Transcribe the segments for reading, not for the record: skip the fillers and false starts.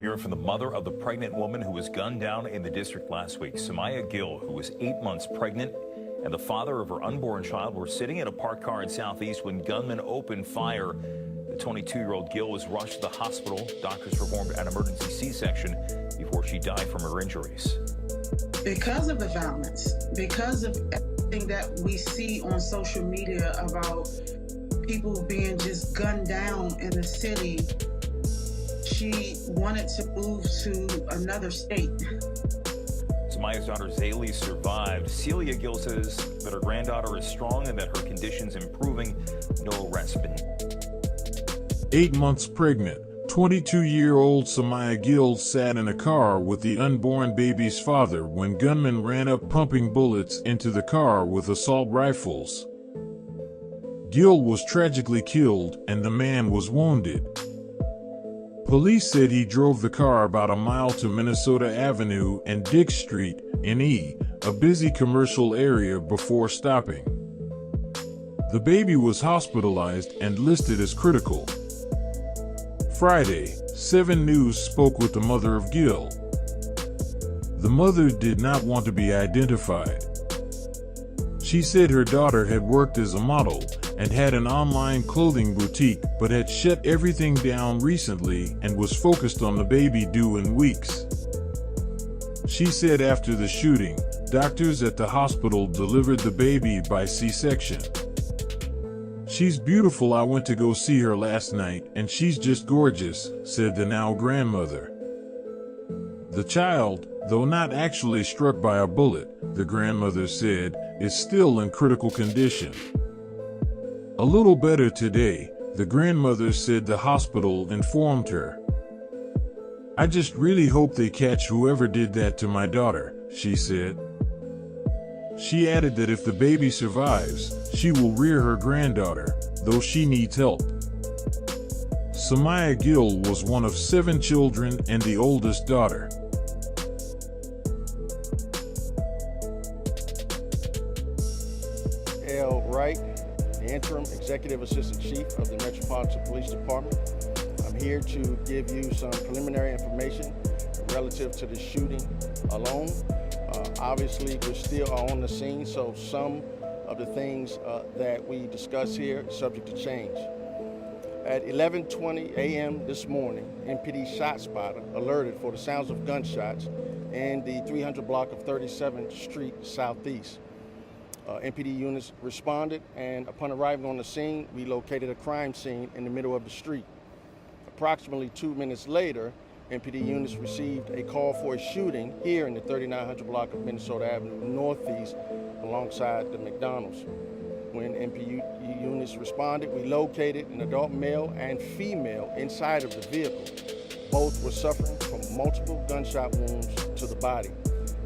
Hearing from the mother of the pregnant woman who was gunned down in the district last week, Samaya Gill, who was 8 months pregnant, and the father of her unborn child were sitting in a parked car in Southeast when gunmen opened fire. The 22-year-old Gill was rushed to the hospital. Doctors performed an emergency C-section before she died from her injuries. Because of the violence, because of everything that we see on social media about people being just gunned down in the city, she wanted to move to another state. Samaya's daughter Zaylee survived. Celia Gill says that her granddaughter is strong and that her condition's improving. No arrests been. 8 months pregnant, 22-year-old Samaya Gill sat in a car with the unborn baby's father when gunmen ran up pumping bullets into the car with assault rifles. Gill was tragically killed and the man was wounded. Police said he drove the car about a mile to Minnesota Avenue and Dick Street, NE, a busy commercial area, before stopping. The baby was hospitalized and listed as critical. Friday, 7 News spoke with the mother of Gill. The mother did not want to be identified. She said her daughter had worked as a model and had an online clothing boutique, but had shut everything down recently and was focused on the baby due in weeks. She said after the shooting, doctors at the hospital delivered the baby by C-section. "She's beautiful. I went to go see her last night, and she's just gorgeous," said the now grandmother. The child, though not actually struck by a bullet, the grandmother said, is still in critical condition. A little better today, the grandmother said. The hospital informed her. "I just really hope they catch whoever did that to my daughter," she said. She added that if the baby survives, she will rear her granddaughter, though she needs help. Samaya Gill was one of 7 children and the oldest daughter. L. Wright, the Interim Executive Assistant Chief of the Metropolitan Police Department. I'm here to give you some preliminary information relative to the shooting alone. Obviously, we're still on the scene, so some of the things that we discuss here are subject to change. At 11:20 a.m. this morning, MPD ShotSpotter alerted for the sounds of gunshots in the 300 block of 37th Street Southeast. MPD units responded, and upon arriving on the scene, we located a crime scene in the middle of the street. Approximately 2 minutes later, MPD units received a call for a shooting here in the 3900 block of Minnesota Avenue Northeast alongside the McDonald's. When MPD units responded, we located an adult male and female inside of the vehicle. Both were suffering from multiple gunshot wounds to the body.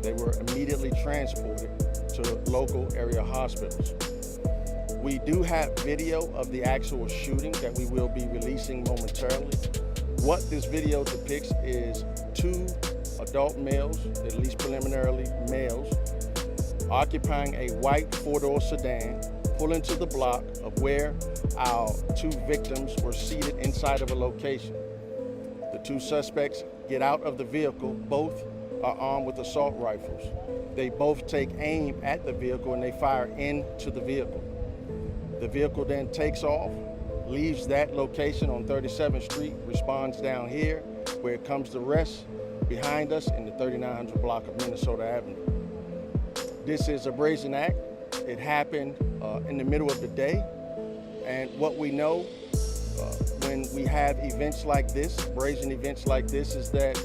They were immediately transported to local area hospitals. We do have video of the actual shooting that we will be releasing momentarily. What this video depicts is 2 adult males, at least preliminarily males, occupying a white 4-door sedan, pull into the block of where our 2 victims were seated inside of a location. The 2 suspects get out of the vehicle. Both are armed with assault rifles. They both take aim at the vehicle and they fire into the vehicle. The vehicle then takes off, leaves that location on 37th Street, responds down here, where it comes to rest behind us in the 3900 block of Minnesota Avenue. This is a brazen act. It happened in the middle of the day, and what we know when we have events like this, brazen events like this, is that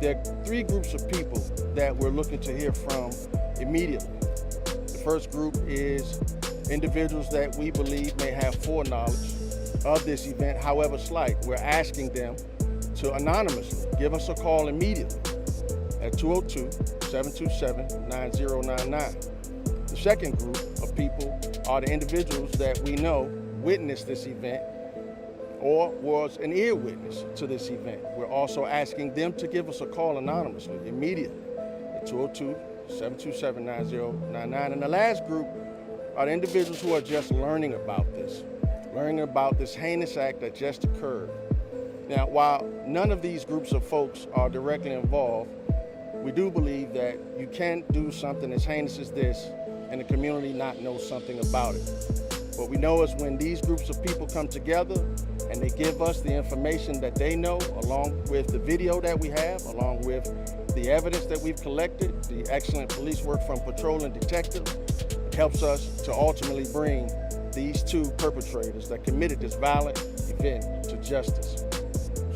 there are 3 groups of people that we're looking to hear from immediately. The first group is individuals that we believe may have foreknowledge of this event, however slight. We're asking them to anonymously give us a call immediately at 202-727-9099. The second group of people are the individuals that we know witnessed this event or was an ear witness to this event. We're also asking them to give us a call anonymously immediately at 202-727-9099. And the last group are the individuals who are just learning about this heinous act that just occurred. Now, while none of these groups of folks are directly involved, we do believe that you can't do something as heinous as this and the community not know something about it. What we know is when these groups of people come together and they give us the information that they know, along with the video that we have, along with the evidence that we've collected, the excellent police work from patrol and detectives, helps us to ultimately bring these two perpetrators that committed this violent event to justice.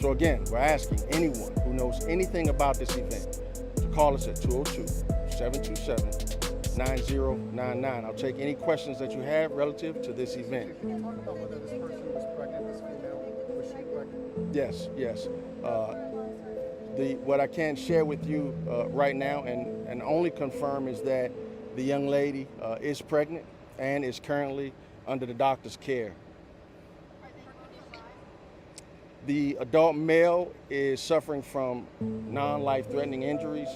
So again, we're asking anyone who knows anything about this event to call us at 202-727-9099. I'll take any questions that you have relative to this event. Can you talk about whether this person was pregnant, this female, was she pregnant? Yes, yes. What I can share with you right now and only confirm is that the young lady is pregnant and is currently under the doctor's care. The adult male is suffering from non-life-threatening injuries,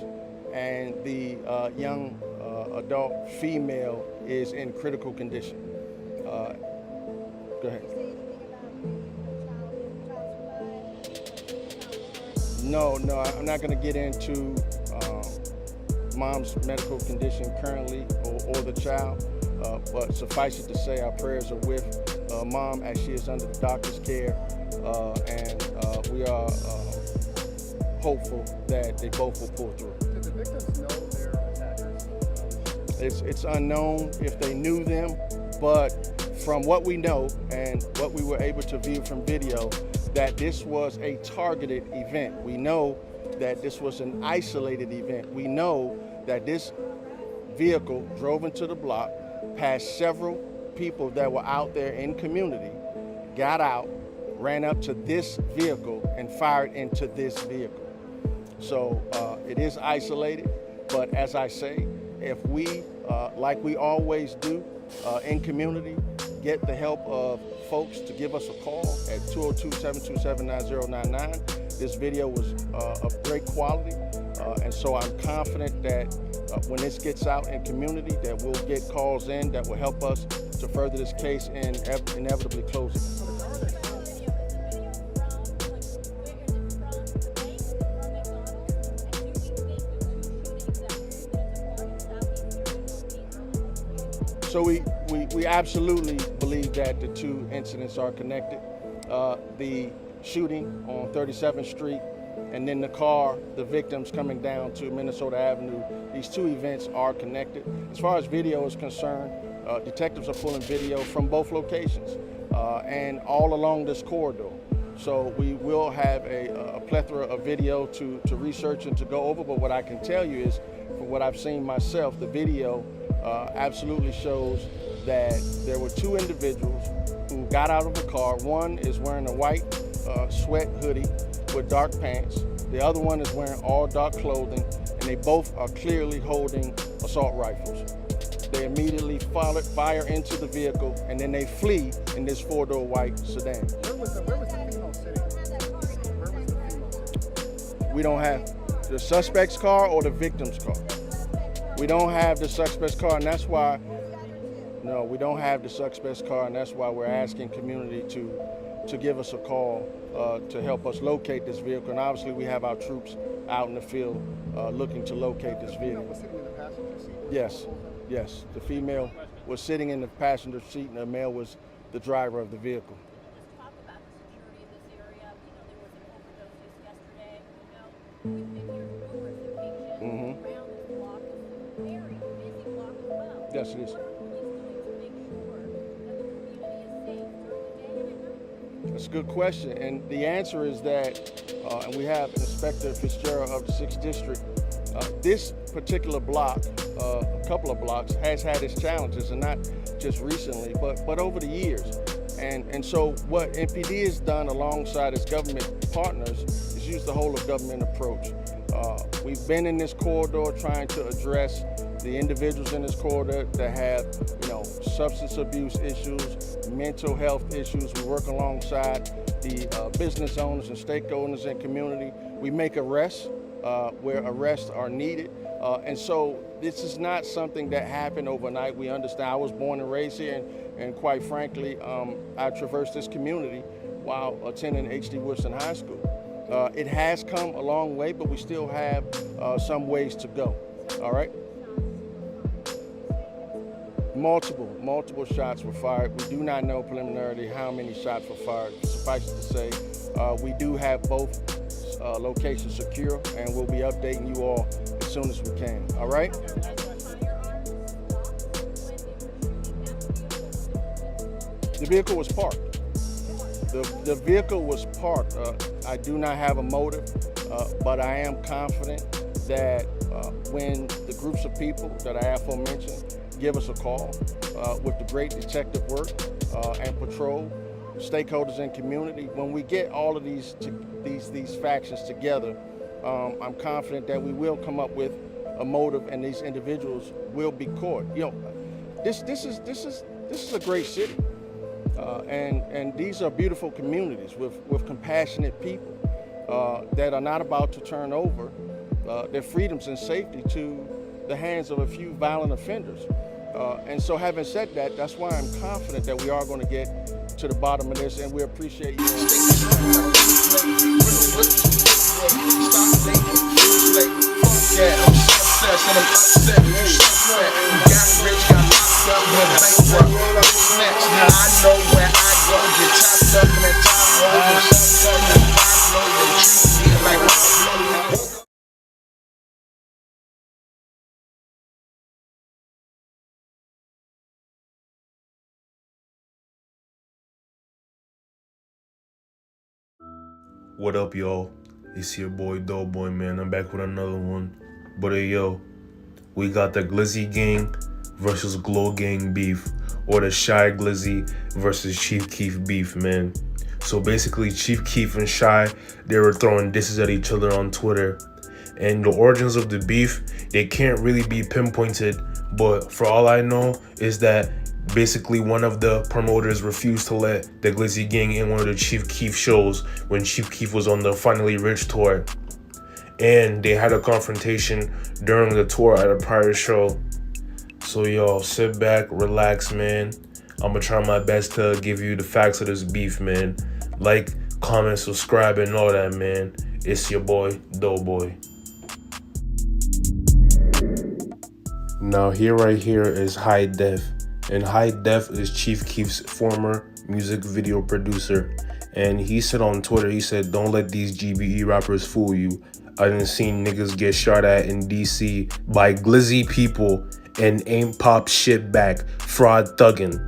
and the young adult female is in critical condition. Go ahead. No, I'm not going to get into mom's medical condition currently or the child, but suffice it to say our prayers are with mom as she is under the doctor's care, and we are hopeful that they both will pull through. Did the victims know their attackers? It's unknown if they knew them, but from what we know and what we were able to view from video, that this was a targeted event. We know that this was an isolated event. We know that this vehicle drove into the block, past several people that were out there in community, got out, ran up to this vehicle and fired into this vehicle. So it is isolated, but as I say, if we, like we always do in community, get the help of folks to give us a call at 202-727-9099. This video was of great quality, and so I'm confident that when this gets out in community, that we'll get calls in that will help us to further this case and inevitably close it. So we absolutely believe that the two incidents are connected. The shooting on 37th Street and then the car, the victims coming down to Minnesota Avenue, these two events are connected. As far as video is concerned, detectives are pulling video from both locations and all along this corridor. So we will have a plethora of video to research and to go over, but what I can tell you is, from what I've seen myself, the video absolutely shows that there were two individuals who got out of the car. One is wearing a white sweat hoodie with dark pants. The other one is wearing all dark clothing, and they both are clearly holding assault rifles. They immediately fire into the vehicle, and then they flee in this four-door white sedan. Where was the female sitting? Where was the female? We don't have the suspect's car or the victim's car. We don't have the suspect's car, and that's why, no, we don't have the suspect's car, and that's why we're asking community to give us a call to help us locate this vehicle. And obviously we have our troops out in the field looking to locate this The female vehicle. was sitting in the passenger seat? Yes, yes. The female was sitting in the passenger seat and the male was the driver of the vehicle. Just talk about the security of this area. There was an overdose just yesterday. We've been hearing numerous occasions around this block. It's a very busy block as well. Yes, it is. What are police doing to make sure that the community is safe during the day and at night? That's a good question, and the answer is that, and we have Inspector Fitzgerald of the 6th District, this particular block, a couple of blocks, has had its challenges, and not just recently, but over the years. And so what NPD has done alongside its government partners is use the whole of government approach. We've been in this corridor trying to address the individuals in this corridor that have, substance abuse issues, mental health issues. We work alongside the business owners and stakeholders in community. We make arrests where arrests are needed. And so this is not something that happened overnight. We understand. I was born and raised here, and quite frankly, I traversed this community while attending H.D. Woodson High School. It has come a long way, but we still have some ways to go. All right. Multiple shots were fired. We do not know preliminarily how many shots were fired. Suffice it to say, we do have both locations secure, and we'll be updating you all as soon as we can. All right? The vehicle was parked. The vehicle was parked. I do not have a motive, but I am confident that when the groups of people that I aforementioned give us a call with the great detective work and patrol, stakeholders and community, when we get all of these factions together, I'm confident that we will come up with a motive, and these individuals will be caught. You know, this is a great city, and these are beautiful communities with compassionate people that are not about to turn over their freedoms and safety to the hands of a few violent offenders. And so having said that, that's why I'm confident that we are going to get to the bottom of this, and we appreciate you. What up, y'all? It's your boy Doughboy, man. I'm back with another one. But hey, yo, we got the Glizzy Gang versus Glow Gang beef, or the Shy Glizzy versus Chief Keef beef, man. So basically, Chief Keef and Shy, they were throwing disses at each other on Twitter. And the origins of the beef, they can't really be pinpointed, but for all I know is that basically one of the promoters refused to let the Glizzy Gang in one of the Chief Keef shows when Chief Keef was on the Finally Rich tour. And they had a confrontation during the tour at a prior show. So y'all, sit back, relax, man. I'm gonna try my best to give you the facts of this beef, man. Like, comment, subscribe, and all that, man. It's your boy, Doughboy. Now here right here is High Def. And High Def is Chief Keef's former music video producer. And he said on Twitter, he said, "Don't let these GBE rappers fool you. I done seen niggas get shot at in DC by glizzy people and ain't pop shit back, fraud thuggin'."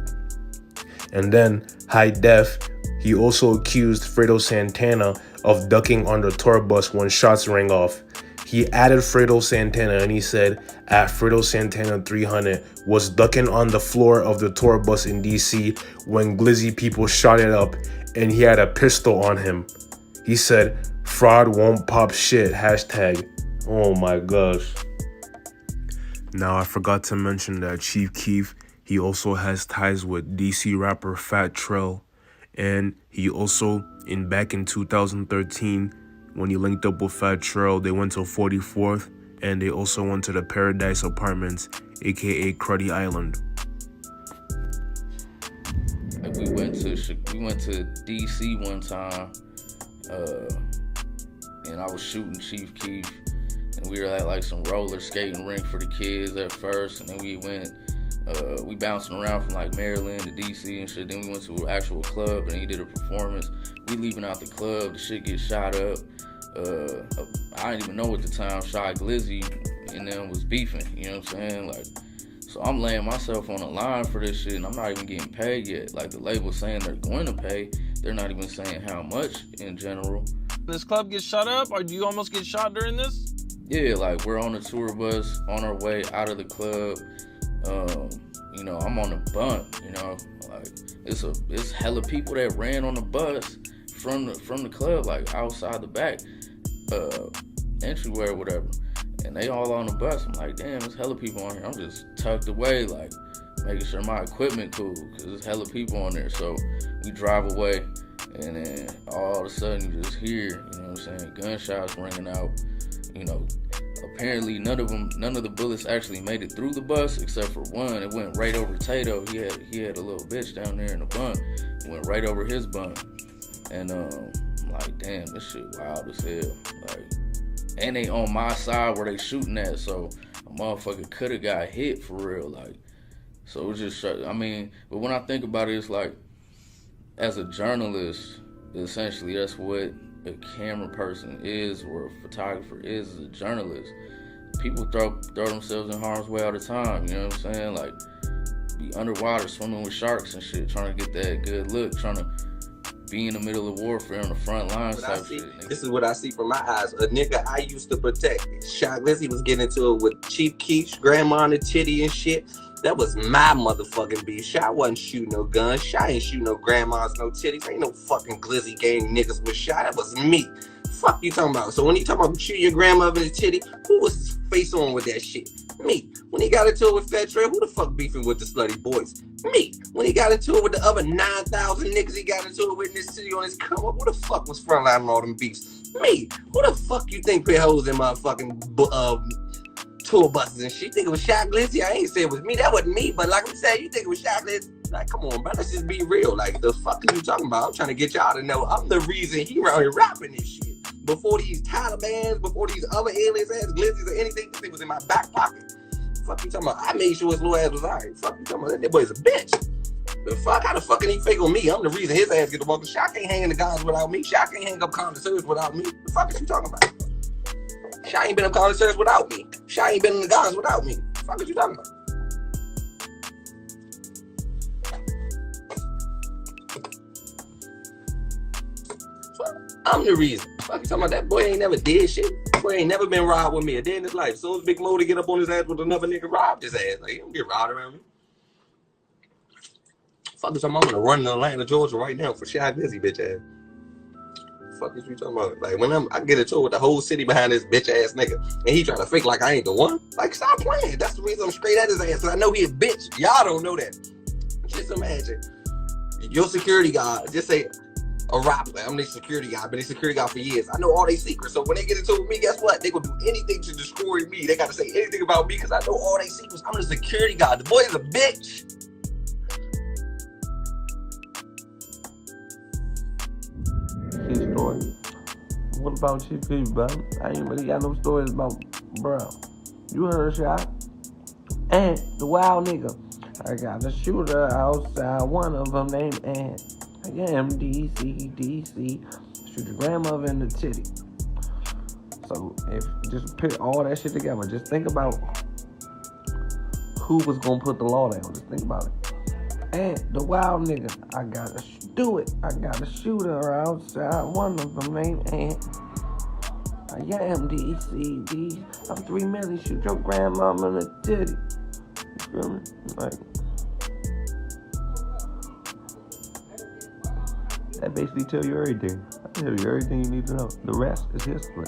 And then High Def, he also accused Fredo Santana of ducking on the tour bus when shots rang off. He added Fredo Santana, and he said, at Fredo Santana 300 was ducking on the floor of the tour bus in DC when glizzy people shot it up, and he had a pistol on him. He said, "Fraud won't pop shit, hashtag." Oh my gosh. Now I forgot to mention that Chief Keef, he also has ties with DC rapper Fat Trell, and he also, back in 2013, when he linked up with Fat Trell, they went to 44th, and they also went to the Paradise Apartments, aka Cruddy Island. We went to DC one time, and I was shooting Chief Keef, and we were at like some roller skating rink for the kids at first, and then we bouncing around from like Maryland to DC and shit. Then we went to an actual club, and he did a performance. We leaving out the club, the shit gets shot up. I didn't even know at the time Shy Glizzy and them was beefing, you know what I'm saying? Like, so I'm laying myself on the line for this shit, and I'm not even getting paid yet. Like, the label's saying they're going to pay, they're not even saying how much in general. This club gets shot up, or do you almost get shot during this? Yeah, like, we're on a tour bus on our way out of the club. You know, I'm on the bump, you know, like, it's hella people that ran on the bus from the club, like outside the back entryway or whatever, and they all on the bus. I'm like, damn, there's hella people on here. I'm just tucked away, like making sure my equipment cool, because there's hella people on there. So we drive away, and then all of a sudden you just hear, you know what I'm saying, gunshots ringing out. You know, apparently none of the bullets actually made it through the bus except for one. It went right over Tato. He had a little bitch down there in the bunk. It went right over his bunk. And I'm like, damn, this shit wild as hell. Like, and they on my side where they shooting at, so a motherfucker could have got hit for real. Like, so it just, I mean, but when I think about it, it's like, as a journalist, essentially, that's what a camera person is, or a photographer is as a journalist. People throw themselves in harm's way all the time, you know what I'm saying? Like, be underwater, swimming with sharks and shit, trying to get that good look, trying to be in the middle of warfare on the front lines type shit. Nigga. This is what I see from my eyes. A nigga I used to protect. Shot Glizzy was getting into it with Chief Keef's grandma on the titty and shit. That was my motherfucking beef. Shot wasn't shooting no guns. Shot ain't shooting no grandmas, no titties. Ain't no fucking Glizzy gang niggas with Shot. That was me. Fuck you talking about? So when you talking about shooting your grandmother in the titty, who was face on with that shit? Me. When he got into it with Fat Trey, who the fuck beefing with the slutty boys? Me. When he got into it with the other 9,000 niggas he got into it with in this city on his come up, who the fuck was frontlining all them beefs? Me. Who the fuck you think put hoes in motherfucking tour buses and shit? You think it was Shot Glizzy? I ain't say it was me. That wasn't me. But like I'm saying, you think it was Shot Glizzy? Like, come on, bro. Let's just be real. Like, the fuck are you talking about? I'm trying to get y'all to know I'm the reason he around here rapping this shit. Before these Talibans, before these other aliens ass Glizzies or anything, this thing was in my back pocket. Fuck you talking about? I made sure his little ass was alright. Fuck you talking about? That boy's a bitch. The fuck? How the fuck can he fake on me? I'm the reason his ass get to walk. Shot can't hang in the guns without me. Shot can't hang up connoisseurs without me. The fuck is you talking about? Shot ain't been up connoisseurs without me. Shot ain't been in the guns without me. The fuck is you talking about? I'm the reason. Fuck you talking about? That boy ain't never did shit. Boy ain't never been robbed with me a day in his life. As soon as Big Motor get up on his ass with another nigga, robbed his ass. Like, he don't get robbed around me. Fuck you talking about? I'm gonna run to Atlanta, Georgia right now for Shot Glizzy, bitch ass. Fuck is you talking about? Like, when I get into it with the whole city behind this bitch ass nigga, and he trying to fake like I ain't the one. Like, stop playing. That's the reason I'm straight at his ass. Cause I know he a bitch. Y'all don't know that. Just imagine your security guard. Just say, a rapper. I'm the security guy. I've been a security guy for years. I know all they secrets. So when they get into it with me, guess what? They gonna do anything to destroy me. They gotta say anything about me because I know all they secrets. I'm the security guy. The boy is a bitch. His story. What about Chief Keef, bro? I ain't really got no stories about, bro. You heard Shot. And the wild nigga. I got a shooter outside. One of them named Ant. I am DC. Shoot your grandmother in the titty. So if just put all that shit together, just think about who was gonna put the law down. Just think about it. And the wild nigga, I gotta do it. I got a shooter outside. One of them named Ant. I am DC. I'm 3 million. Shoot your grandmama in the titty. You feel me? Like. That basically tell you everything. I tell you everything you need to know. The rest is history.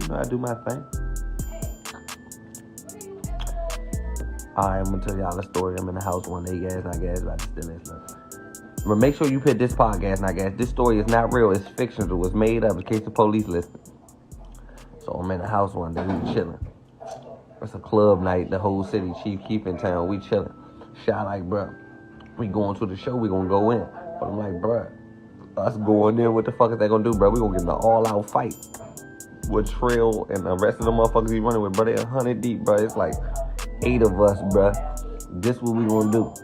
You know I do my thing. Alright, I'm gonna tell y'all a story. I'm in the house one day, guys, not guys, but I still listening. But make sure you put this podcast, not guys. This story is not real. It's fictional. It's made up in case the police listen. So I'm in the house one day. We chilling. It's a club night. The whole city, Chief Keef in town. We chilling. Shot like, bro. We going to the show, we gonna go in. But I'm like, bruh, us going in, what the fuck is they gonna do, bruh? We gonna get in an all-out fight with Trill and the rest of the motherfuckers we running with, bruh. They 100 deep, bruh. It's like 8 of us, bruh. This what we gonna do.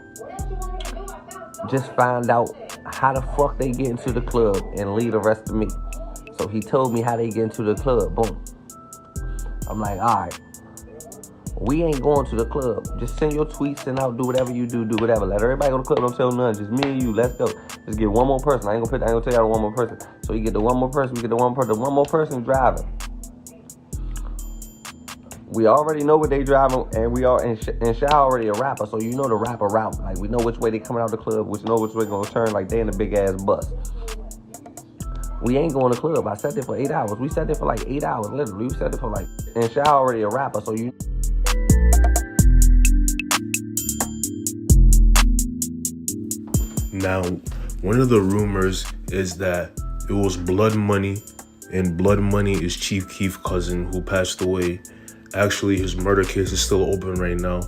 Just find out how the fuck they get into the club and leave the rest of me. So he told me how they get into the club, boom. I'm like, alright. We ain't going to the club. Just send your tweets and out. Do whatever you do whatever. Let everybody go to the club. Don't tell none. Just me and you. Let's go. Just get one more person. I ain't gonna tell y'all one more person. So you get the one more person. We get the one person. One more person driving. We already know what they driving, and we are. And Sha already a rapper, so you know the rapper route. Like we know which way they coming out the club. We know which way gonna turn. Like they in a big ass bus. We ain't going to the club. I sat there for 8 hours. We sat there for like 8 hours, literally. We sat there for like. And Sha already a rapper, so you. Now, one of the rumors is that it was Blood Money, and Blood Money is Chief Keef's cousin who passed away. Actually, his murder case is still open right now,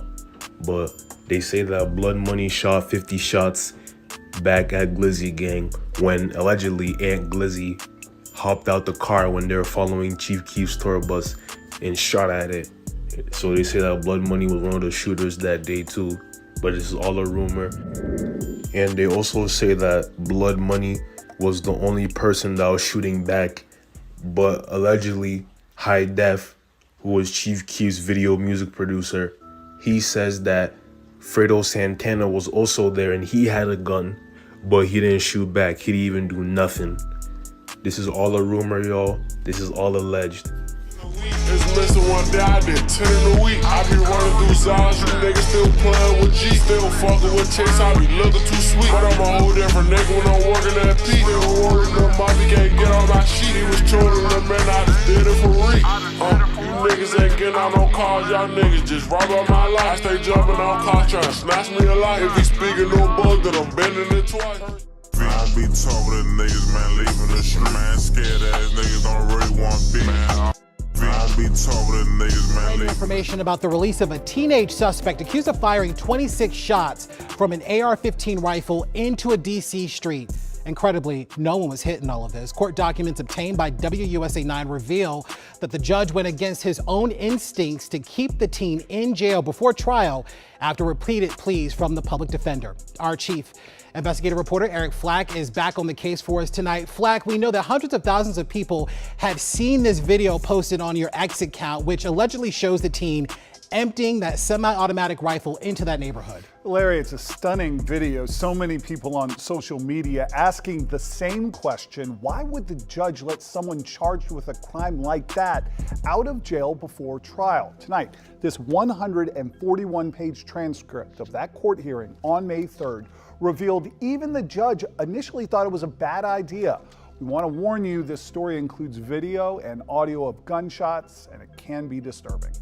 but they say that Blood Money shot 50 shots back at Glizzy gang when allegedly Aunt Glizzy hopped out the car when they were following Chief Keef's tour bus and shot at it. So they say that Blood Money was one of the shooters that day too, but this is all a rumor. And they also say that Blood Money was the only person that was shooting back, but allegedly High Def, who was Chief Keef's video music producer, he says that Fredo Santana was also there and he had a gun, but he didn't shoot back. He didn't even do nothing. This is all a rumor, y'all. This is all alleged. It's missing one day, I did 10 in a week. I be running through zones, you niggas still playing with G. Still fucking with chicks, I be looking too sweet. But I'm a whole different nigga when I'm working at P. Still working the mommy can't get on my sheet. He was trolling the man, I just did it for real. You niggas ain't getting on no cars, y'all niggas just rob up my life. I stay jumping on cars trying to snatch me alive. If he speaking no bug, then I'm bending it twice. I be talking to niggas, man, leaving the street. Man, scared ass niggas don't really want beef, man. Information about the release of a teenage suspect accused of firing 26 shots from an AR-15 rifle into a D.C. street. Incredibly, no one was hit in all of this. Court documents obtained by WUSA 9 reveal that the judge went against his own instincts to keep the teen in jail before trial after repeated pleas from the public defender. Our chief investigative reporter Eric Flack is back on the case for us tonight. Flack, we know that hundreds of thousands of people have seen this video posted on your X account, which allegedly shows the teen emptying that semi-automatic rifle into that neighborhood. Larry, it's a stunning video. So many people on social media asking the same question. Why would the judge let someone charged with a crime like that out of jail before trial? Tonight, this 141-page transcript of that court hearing on May 3rd revealed even the judge initially thought it was a bad idea. We want to warn you, this story includes video and audio of gunshots, and it can be disturbing.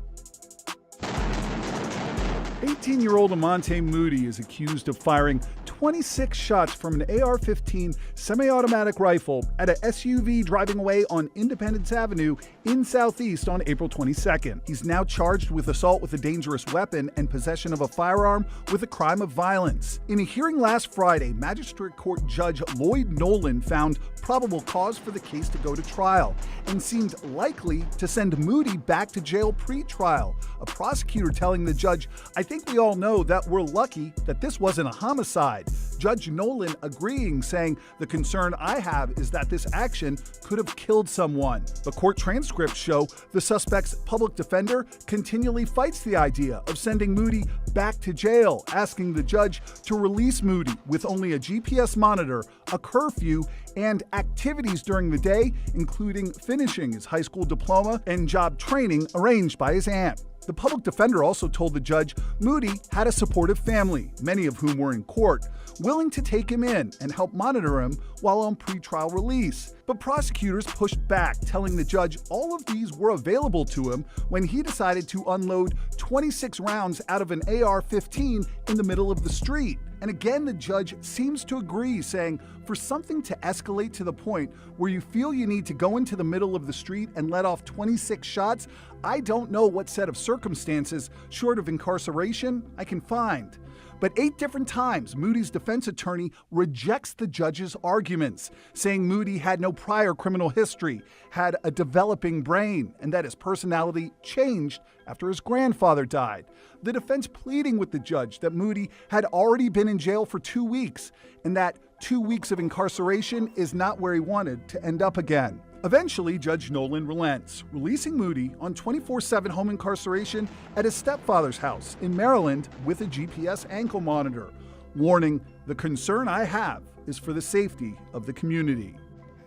18-year-old Amonte Moody is accused of firing 26 shots from an AR-15 semi-automatic rifle at a SUV driving away on Independence Avenue in Southeast on April 22nd. He's now charged with assault with a dangerous weapon and possession of a firearm with a crime of violence. In a hearing last Friday, Magistrate Court Judge Lloyd Nolan found probable cause for the case to go to trial and seemed likely to send Moody back to jail pre-trial. A prosecutor telling the judge, "I think we all know that we're lucky that this wasn't a homicide." Judge Nolan agreeing, saying, "The concern I have is that this action could have killed someone." The court transcripts show the suspect's public defender continually fights the idea of sending Moody back to jail, asking the judge to release Moody with only a GPS monitor, a curfew, and activities during the day, including finishing his high school diploma and job training arranged by his aunt. The public defender also told the judge Moody had a supportive family, many of whom were in court, willing to take him in and help monitor him while on pretrial release. But prosecutors pushed back, telling the judge all of these were available to him when he decided to unload 26 rounds out of an AR-15 in the middle of the street. And again, the judge seems to agree, saying, for something to escalate to the point where you feel you need to go into the middle of the street and let off 26 shots, I don't know what set of circumstances, short of incarceration, I can find. But 8 different times, Moody's defense attorney rejects the judge's arguments, saying Moody had no prior criminal history, had a developing brain, and that his personality changed after his grandfather died. The defense pleading with the judge that Moody had already been in jail for 2 weeks, and that 2 weeks of incarceration is not where he wanted to end up again. Eventually, Judge Nolan relents, releasing Moody on 24/7 home incarceration at his stepfather's house in Maryland with a GPS ankle monitor, warning, "The concern I have is for the safety of the community."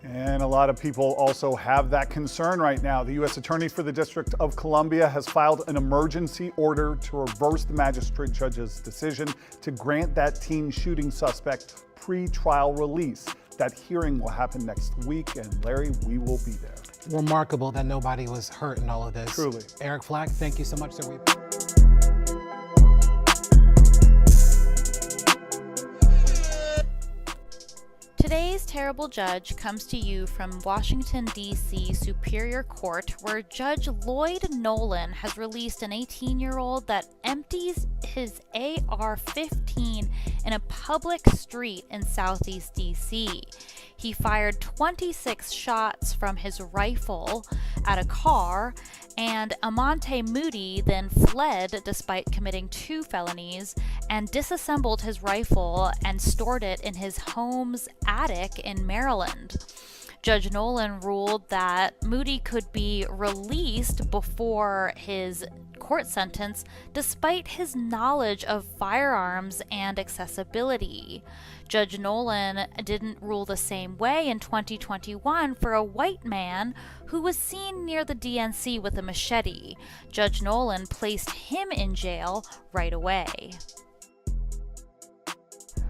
And a lot of people also have that concern right now. The U.S. Attorney for the District of Columbia has filed an emergency order to reverse the magistrate judge's decision to grant that teen shooting suspect pre-trial release. That hearing will happen next week, and Larry, we will be there. Remarkable that nobody was hurt in all of this. Truly. Eric Flack, thank you so much, sir. Today's Terrible Judge comes to you from Washington, D.C. Superior Court, where Judge Lloyd Nolan has released an 18-year-old that empties his AR-15 in a public street in Southeast DC. He fired 26 shots from his rifle at a car, and Amonte Moody then fled despite committing 2 felonies and disassembled his rifle and stored it in his home's attic in Maryland. Judge Nolan ruled that Moody could be released before his court sentence despite his knowledge of firearms and accessibility. Judge Nolan didn't rule the same way in 2021 for a white man who was seen near the DNC with a machete. Judge Nolan placed him in jail right away.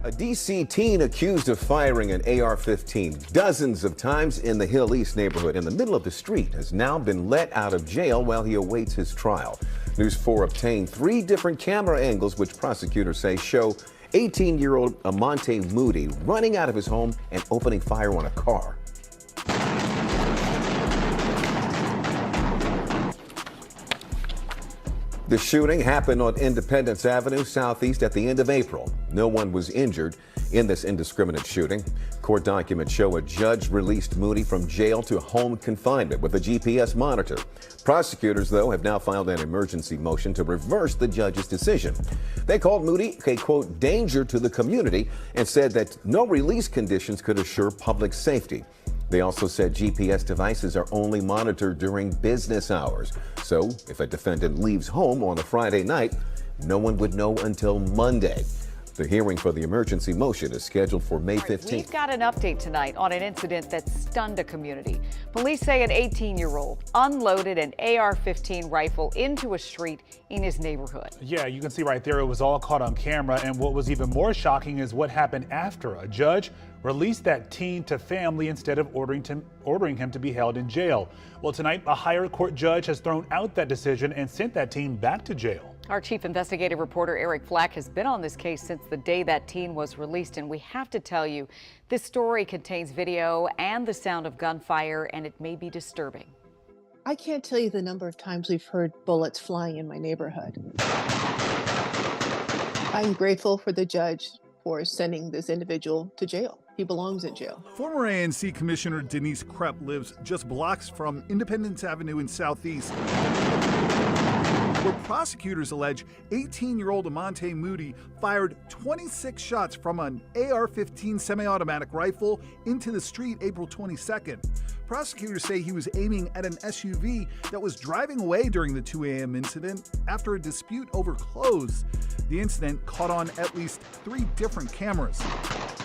A D.C. teen accused of firing an AR-15 dozens of times in the Hill East neighborhood in the middle of the street has now been let out of jail while he awaits his trial. News 4 obtained 3 different camera angles which prosecutors say show 18-year-old Amonte Moody running out of his home and opening fire on a car. The shooting happened on Independence Avenue Southeast at the end of April. No one was injured in this indiscriminate shooting. Court documents show a judge released Moody from jail to home confinement with a GPS monitor. Prosecutors, though, have now filed an emergency motion to reverse the judge's decision. They called Moody a, quote, danger to the community and said that no release conditions could assure public safety. They also said GPS devices are only monitored during business hours. So if a defendant leaves home on a Friday night, no one would know until Monday. The hearing for the emergency motion is scheduled for May 15th. We've got an update tonight on an incident that stunned a community. Police say an 18-year-old unloaded an AR-15 rifle into a street in his neighborhood. Yeah, you can see right there it was all caught on camera, and what was even more shocking is what happened after. A judge released that teen to family instead of ordering him to be held in jail. Well, tonight a higher court judge has thrown out that decision and sent that teen back to jail. Our chief investigative reporter Eric Flack has been on this case since the day that teen was released, and we have to tell you, this story contains video and the sound of gunfire, and it may be disturbing. I can't tell you the number of times we've heard bullets flying in my neighborhood. I'm grateful for the judge for sending this individual to jail. He belongs in jail. Former ANC Commissioner Denise Krepp lives just blocks from Independence Avenue in Southeast, where prosecutors allege 18-year-old Amonte Moody fired 26 shots from an AR-15 semi-automatic rifle into the street April 22nd. Prosecutors say he was aiming at an SUV that was driving away during the 2 a.m. incident after a dispute over clothes. The incident caught on at least 3 different cameras.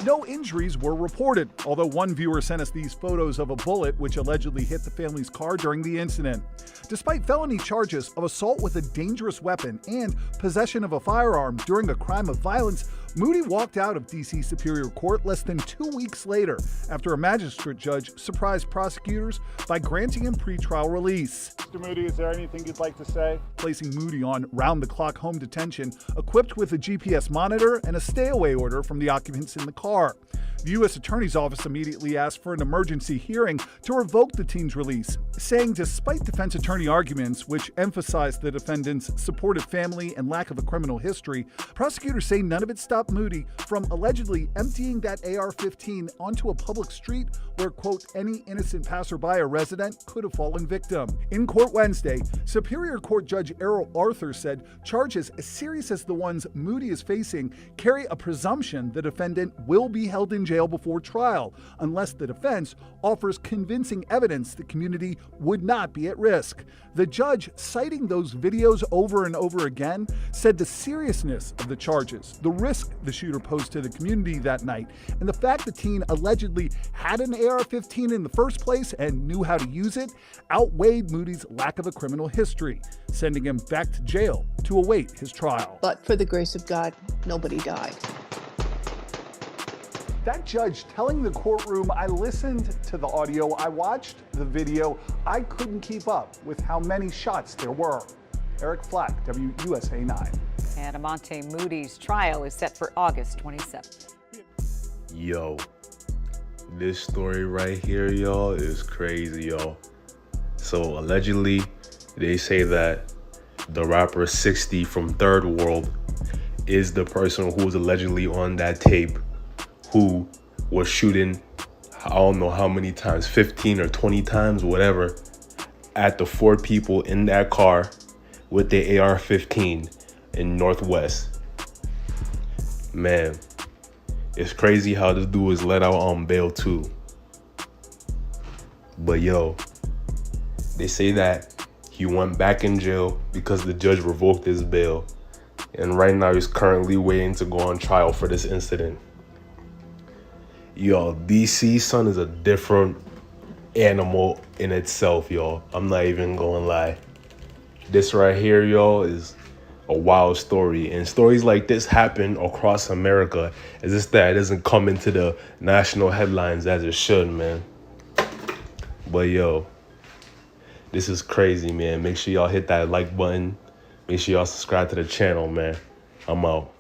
No injuries were reported, although one viewer sent us these photos of a bullet which allegedly hit the family's car during the incident. Despite felony charges of assault with a dangerous weapon and possession of a firearm during a crime of violence, Moody walked out of D.C. Superior Court less than 2 weeks later after a magistrate judge surprised prosecutors by granting him pretrial release. Mr. Moody, is there anything you'd like to say? Placing Moody on round-the-clock home detention, equipped with a GPS monitor and a stay-away order from the occupants in the car. The U.S. Attorney's Office immediately asked for an emergency hearing to revoke the teen's release, saying despite defense attorney arguments which emphasized the defendant's supportive family and lack of a criminal history, prosecutors say none of it stopped Moody from allegedly emptying that AR-15 onto a public street where, quote, any innocent passerby or resident could have fallen victim. In court Wednesday, Superior Court Judge Errol Arthur said charges as serious as the ones Moody is facing carry a presumption the defendant will be held in jail before trial, unless the defense offers convincing evidence the community would not be at risk. The judge, citing those videos over and over again, said the seriousness of the charges, the risk the shooter posed to the community that night, and the fact the teen allegedly had an AR-15 in the first place and knew how to use it outweighed Moody's lack of a criminal history, sending him back to jail to await his trial. But for the grace of God, nobody died. That judge telling the courtroom, I listened to the audio, I watched the video, I couldn't keep up with how many shots there were. Eric Flack, WUSA 9. And Amonte Moody's trial is set for August 27th. Yo, this story right here, y'all, is crazy, y'all. So allegedly, they say that the rapper 60 from Third World is the person who was allegedly on that tape who was shooting, I don't know how many times, 15 or 20 times, whatever, at the 4 people in that car with the AR-15 in Northwest. Man, it's crazy how this dude is let out on bail too. But yo, they say that he went back in jail because the judge revoked his bail. And right now he's currently waiting to go on trial for this incident. Yo, DC, son, is a different animal in itself, y'all. I'm not even gonna lie. This right here, y'all, is a wild story. And stories like this happen across America. It's just that it doesn't come into the national headlines as it should, man. But yo, this is crazy, man. Make sure y'all hit that like button. Make sure y'all subscribe to the channel, man. I'm out.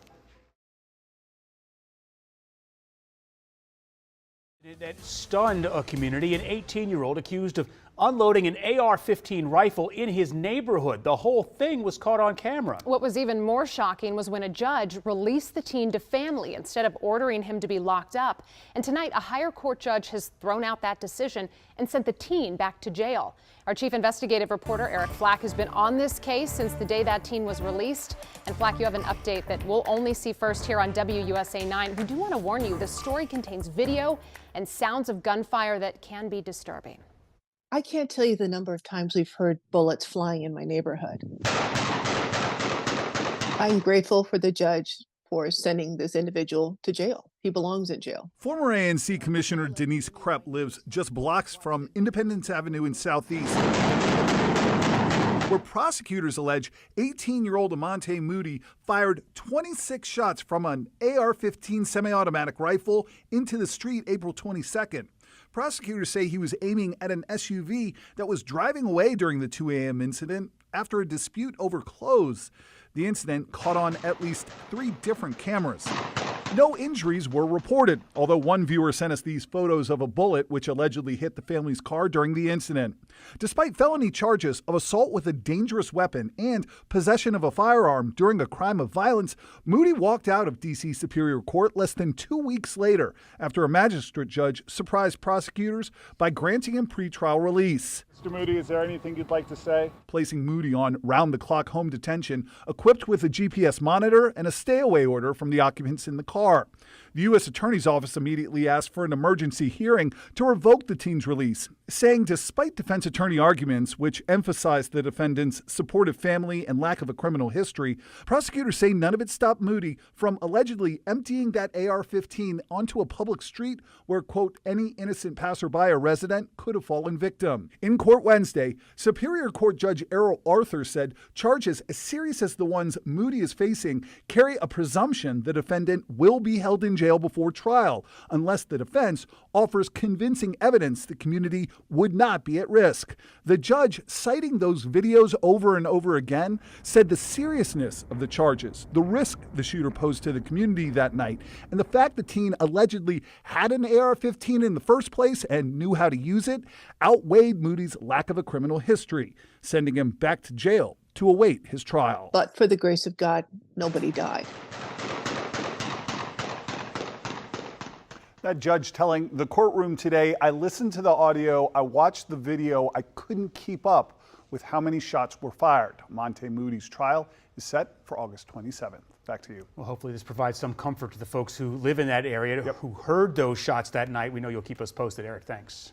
That stunned a community. An 18-year-old accused of unloading an AR-15 rifle in his neighborhood. The whole thing was caught on camera. What was even more shocking was when a judge released the teen to family instead of ordering him to be locked up. And tonight, a higher court judge has thrown out that decision and sent the teen back to jail. Our chief investigative reporter, Eric Flack, has been on this case since the day that teen was released. And Flack, you have an update that we'll only see first here on WUSA 9. We do want to warn you, the story contains video and sounds of gunfire that can be disturbing. I can't tell you the number of times we've heard bullets flying in my neighborhood. I'm grateful for the judge for sending this individual to jail. He belongs in jail. Former ANC Commissioner Denise Krepp lives just blocks from Independence Avenue in Southeast, where prosecutors allege 18-year-old Amonte Moody fired 26 shots from an AR-15 semi-automatic rifle into the street April 22nd. Prosecutors say he was aiming at an SUV that was driving away during the 2 a.m. incident after a dispute over clothes. The incident caught on at least 3 different cameras. No injuries were reported, although one viewer sent us these photos of a bullet which allegedly hit the family's car during the incident. Despite felony charges of assault with a dangerous weapon and possession of a firearm during a crime of violence, Moody walked out of D.C. Superior Court less than 2 weeks later after a magistrate judge surprised prosecutors by granting him pretrial release. Mr. Moody, is there anything you'd like to say? Placing Moody on round-the-clock home detention, equipped with a GPS monitor and a stay-away order from the occupants in the car. The U.S. Attorney's Office immediately asked for an emergency hearing to revoke the teen's release, saying despite defense attorney arguments which emphasized the defendant's supportive family and lack of a criminal history, prosecutors say none of it stopped Moody from allegedly emptying that AR-15 onto a public street where, quote, any innocent passerby or resident could have fallen victim. In court Wednesday, Superior Court Judge Errol Arthur said charges as serious as the ones Moody is facing carry a presumption the defendant will be held in jail before trial, unless the defense offers convincing evidence the community would not be at risk. The judge, citing those videos over and over again, said the seriousness of the charges, the risk the shooter posed to the community that night, and the fact the teen allegedly had an AR-15 in the first place and knew how to use it outweighed Moody's lack of a criminal history, sending him back to jail to await his trial. But for the grace of God, nobody died. That judge telling the courtroom today, I listened to the audio, I watched the video, I couldn't keep up with how many shots were fired. Amonte Moody's trial is set for August 27th. Back to you. Well, hopefully this provides some comfort to the folks who live in that area, who heard those shots that night. We know you'll keep us posted, Eric. Thanks.